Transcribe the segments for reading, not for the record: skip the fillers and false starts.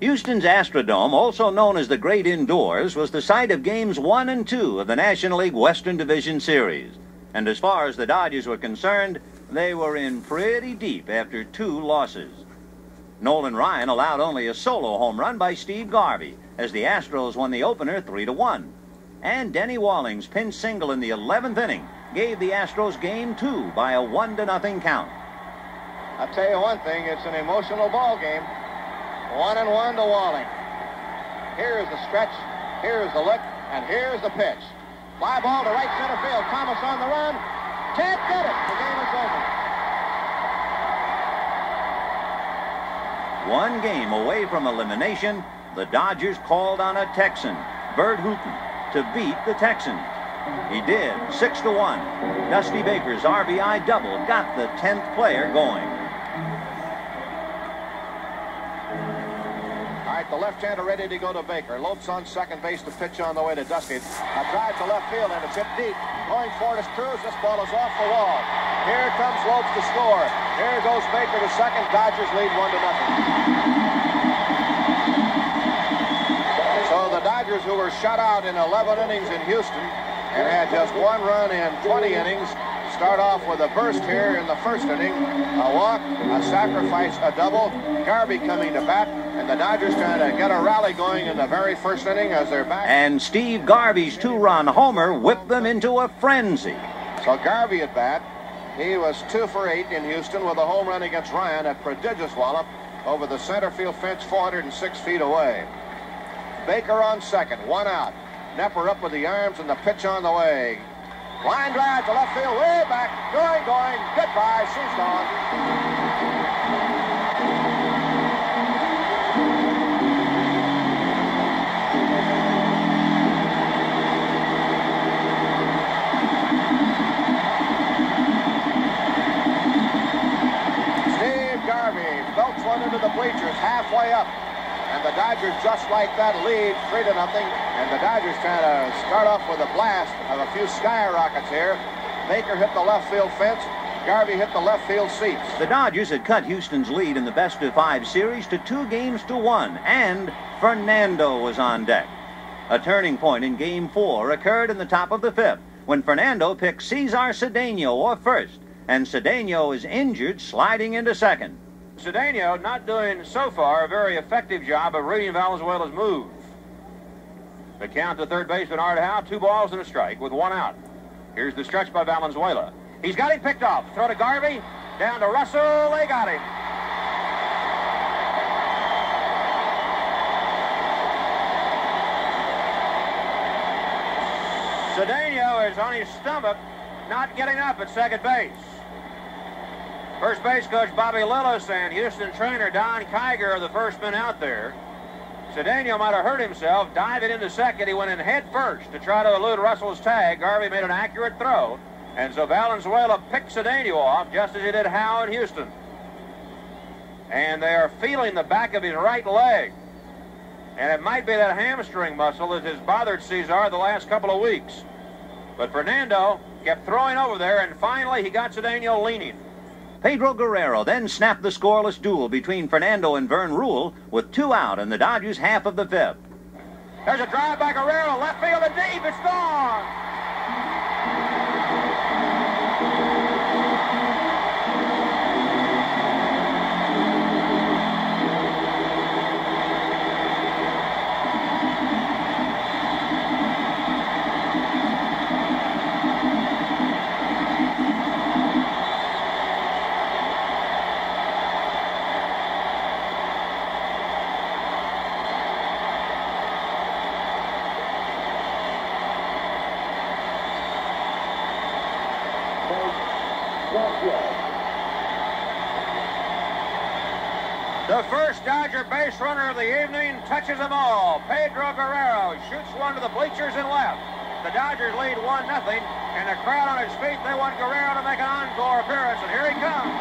Houston's Astrodome, also known as the Great Indoors, was the site of Games 1 and 2 of the National League Western Division Series. And as far as the Dodgers were concerned, they were in pretty deep after 2 losses. Nolan Ryan allowed only a solo home run by Steve Garvey as the Astros won the opener 3-1. And Denny Walling's pinch single in the 11th inning gave the Astros Game 2 by a 1-0 count. I'll tell you one thing, it's an emotional ball game. 1-1 to Walling. Here's the stretch, here's the look, and here's the pitch. Fly ball to right center field. Thomas on the run. Can't get it. The game is over. 1 game away from elimination, the Dodgers called on a Texan, Bert Hooton, to beat the Texans. He did, 6-1. Dusty Baker's RBI double got the 10th player going. The left-hander ready to go to Baker. Lopes on second base to pitch on the way to Dusty. A drive to left field and it's hit deep. Going for it is Cruz. This ball is off the wall. Here comes Lopes to score. Here goes Baker to second. Dodgers lead 1-0. So the Dodgers, who were shut out in 11 innings in Houston and had just 1 run in 20 innings, start off with a burst here in the first inning. A walk, a sacrifice, a double. Garvey coming to bat. And the Dodgers trying to get a rally going in the very first inning as they're back. And Steve Garvey's 2-run homer whipped them into a frenzy. So Garvey at bat. He was 2 for 8 in Houston with a home run against Ryan, a prodigious wallop over the center field fence 406 feet away. Baker on second, 1 out. Nepper up with the arms and the pitch on the way. Line drive to left field, way back. Going. Goodbye, she's gone. Belts one into the bleachers, halfway up. And the Dodgers, just like that, lead 3-0. And the Dodgers trying to start off with a blast of a few skyrockets here. Baker hit the left field fence. Garvey hit the left field seats. The Dodgers had cut Houston's lead in the best-of-5 series to 2-1, and Fernando was on deck. A turning point in Game 4 occurred in the top of the 5th when Fernando picked Cesar Cedeno off first, and Cedeno is injured, sliding into second. Cedeno not doing so far a very effective job of reading Valenzuela's move. The count to third baseman Art Howe, 2 balls and a strike with 1 out. Here's the stretch by Valenzuela. He's got him picked off. Throw to Garvey, down to Russell. They got him. Cedeno is on his stomach, not getting up at second base. First base coach Bobby Lillis and Houston trainer Don Kiger are the first men out there. Cedeno might have hurt himself. Diving into second, he went in head first to try to elude Russell's tag. Garvey made an accurate throw. And so Valenzuela picked Cedeno off just as he did Howe in Houston. And they are feeling the back of his right leg. And it might be that hamstring muscle that has bothered Cesar the last couple of weeks. But Fernando kept throwing over there, and finally he got Cedeno leaning. Pedro Guerrero then snapped the scoreless duel between Fernando and Vern Rule with 2 out in the Dodgers' half of the 5th. There's a drive by Guerrero, left field and deep, it's gone! The first Dodger base runner of the evening touches them all. Pedro Guerrero shoots one to the bleachers and left. The Dodgers lead 1-0, and the crowd on its feet, they want Guerrero to make an encore appearance, and here he comes.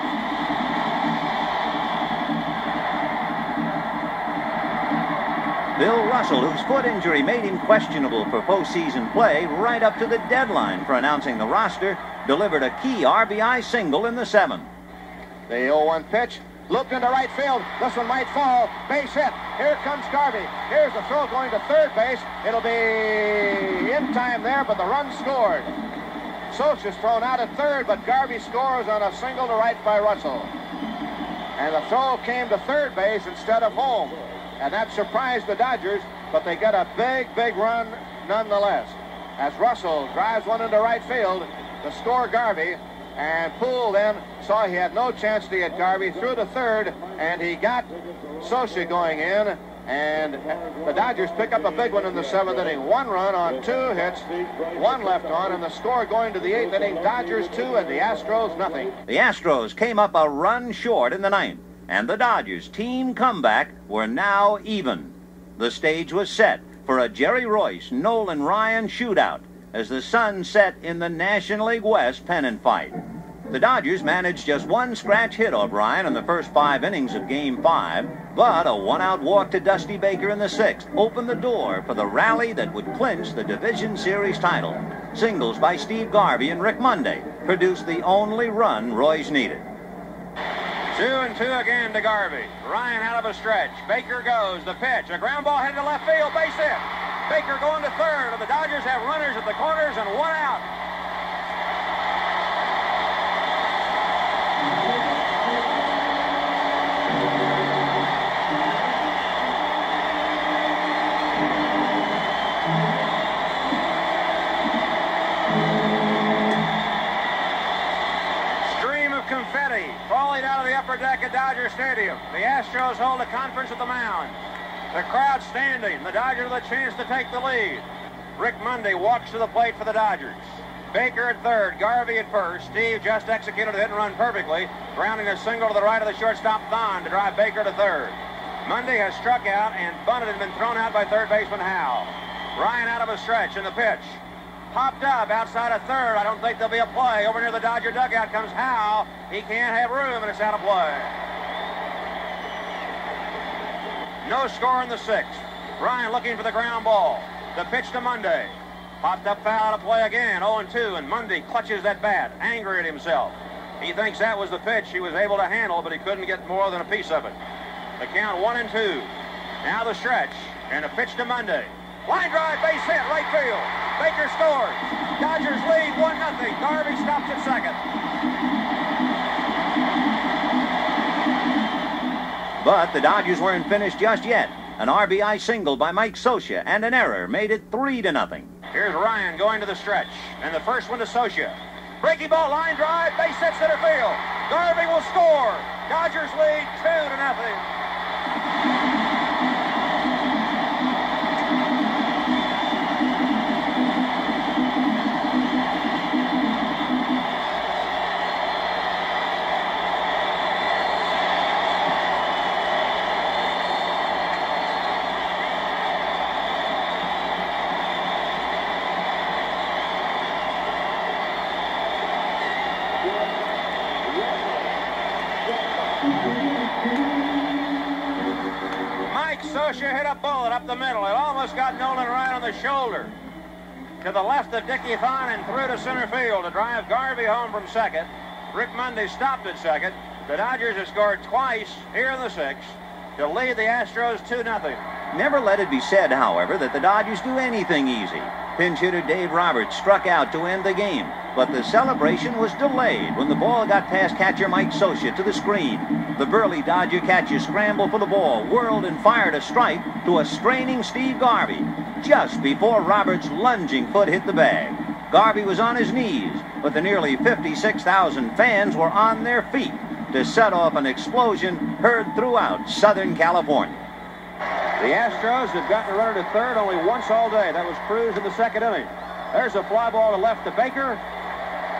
Bill Russell, whose foot injury made him questionable for postseason play right up to the deadline for announcing the roster, delivered a key RBI single in the 7th. The 0-1 pitch. Looked into right field. This one might fall. Base hit. Here comes Garvey. Here's the throw going to third base. It'll be in time there, but the run scored. Scioscia's thrown out at third, but Garvey scores on a single to right by Russell. And the throw came to third base instead of home. And that surprised the Dodgers, but they get a big run nonetheless. As Russell drives one into right field to score Garvey, and Poole then saw he had no chance to get Garvey, threw to third, and he got Scioscia going in, and the Dodgers pick up a big one in the seventh inning. 1 run on 2 hits, 1 left on, and the score going to the 8th inning, Dodgers 2 and the Astros nothing. The Astros came up a run short in the 9th, and the Dodgers' team comeback were now even. The stage was set for a Jerry Royce, Nolan Ryan shootout as the sun set in the National League West pennant fight. The Dodgers managed just 1 scratch hit off Ryan in the first 5 innings of Game 5, but a 1-out walk to Dusty Baker in the 6th opened the door for the rally that would clinch the Division Series title. Singles by Steve Garvey and Rick Monday produced the only run Royce needed. 2-2 again to Garvey. Ryan out of a stretch. Baker goes. The pitch. A ground ball headed to left field. Base hit. Baker going to third. And the Dodgers have runners at the corners and 1 out. Confetti falling out of the upper deck at Dodger Stadium. The Astros hold a conference at the mound. The crowd standing. The Dodgers with a chance to take the lead. Rick Monday walks to the plate for the Dodgers. Baker at third, Garvey at first. Steve just executed a hit and run perfectly, grounding a single to the right of the shortstop Thon to drive Baker to third. Monday has struck out and bunted and been thrown out by third baseman Howe. Ryan out of a stretch in the pitch. Popped up outside of third. I don't think there'll be a play. Over near the Dodger dugout comes Howe. He can't have room, and it's out of play. No score in the 6th. Ryan looking for the ground ball. The pitch to Monday. Popped up foul, out of play again. 0-2, and Monday clutches that bat, angry at himself. He thinks that was the pitch he was able to handle, but he couldn't get more than a piece of it. The count 1-2. Now the stretch, and a pitch to Monday. Line drive, base hit, right field. Baker scores. Dodgers lead 1-0. Garvey stops at second. But the Dodgers weren't finished just yet. An RBI single by Mike Scioscia and an error made it 3-0. Here's Ryan going to the stretch, and the first one to Scioscia. Breaking ball, line drive, base hit, center field. Garvey will score. Dodgers lead 2-0. Scioscia hit a bullet up the middle. It almost got Nolan Ryan on the shoulder. To the left of Dickie Thon and through to center field to drive Garvey home from second. Rick Monday stopped at second. The Dodgers have scored twice here in the 6th to lead the Astros 2-0. Never let it be said, however, that the Dodgers do anything easy. Pinch hitter Dave Roberts struck out to end the game, but the celebration was delayed when the ball got past catcher Mike Scioscia to the screen. The burly Dodger catcher scrambled for the ball, whirled and fired a strike to a straining Steve Garvey just before Roberts' lunging foot hit the bag. Garvey was on his knees, but the nearly 56,000 fans were on their feet to set off an explosion heard throughout Southern California. The Astros have gotten a runner to third only once all day. That was Cruz in the 2nd inning. There's a fly ball to left to Baker,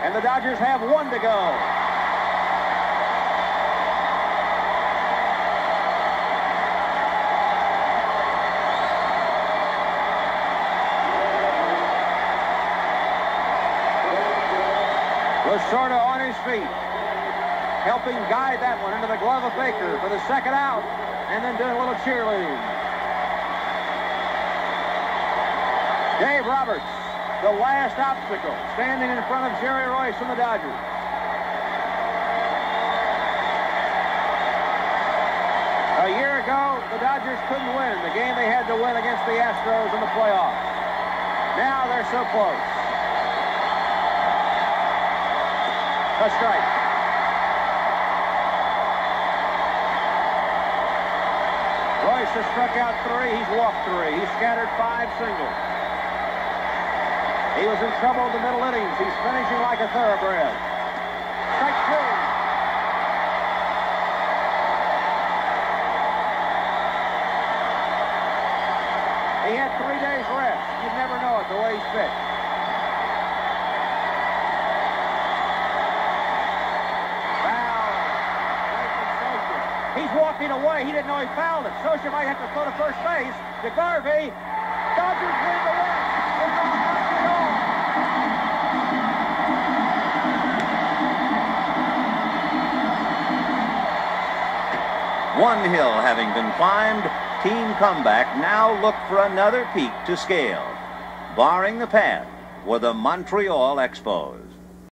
and the Dodgers have 1 to go. Lasorda on his feet, helping guide that one into the glove of Baker for the 2nd out, and then doing a little cheerleading. Dave Roberts, the last obstacle, standing in front of Jerry Royce and the Dodgers. A year ago, the Dodgers couldn't win the game they had to win against the Astros in the playoffs. Now they're so close. A strike. Royce has struck out 3. He's walked 3. He's scattered 5 singles. He was in trouble in the middle innings. He's finishing like a thoroughbred. Strike 2. He had 3 days rest. You'd never know it the way he's pitched. Foul. He's walking away. He didn't know he fouled it. Socha might have to throw to first base. To Garvey. Dodgers win the West. They're going to Montreal. One hill having been climbed, Team Comeback now look for another peak to scale. Barring the path were the Montreal Expos.